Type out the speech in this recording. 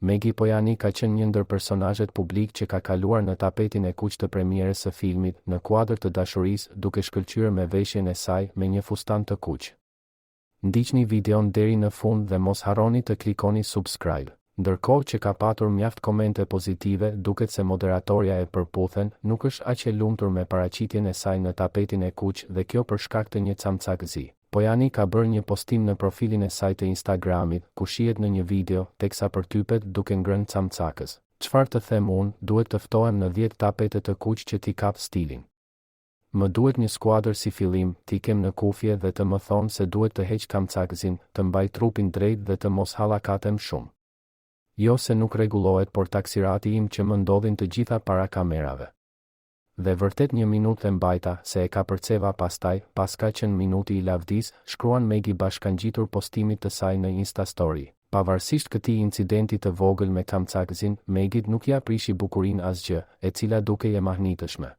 Maggie Pojani ka qenë një ndër personazhet publik që ka kaluar në tapetin e kuq të premierës së filmit në kuadër të dashurisë, duke shkëlqyer me veshjen e saj me një fustan të kuq. Ndiqni videon deri në fund dhe mos harroni të klikoni subscribe. Ndërkohë që ka patur mjaft komente pozitive, duket se moderatorja e përputhen nuk është aq e lumtur me paraqitjen e saj në tapetin e kuq dhe kjo për shkak të një camcakësie. Pojani ka bërë një postim në profilin e saj të Instagramit, ku shihet në një video, teksa përtypet duke ngrënë camcakës. Çfarë të them unë, duhet të ftohem në 10 tapete të kuq që t'i kap stilin. Më duhet një skuadër si fillim, t'i kem në kufje dhe të më thonë se duhet të heq camcakësin, të mbaj trupin drejt dhe të mos hallakatem shumë. Jo se nuk rregullohet, por taksirati im që më ndodhin të gjitha para kamerave. Dhe vërtet 1 minutë e mbajta, se e ka përceva pastaj, pas ka qenë minuti i lavdis, shkruan Maggie bashkangjitur postimit të saj në Insta Story. Pavarësisht këtij incidenti të vogël me camcakësin, Maggie nuk ja prishi bukurinë asgjë, e cila dukej e mahnitshme.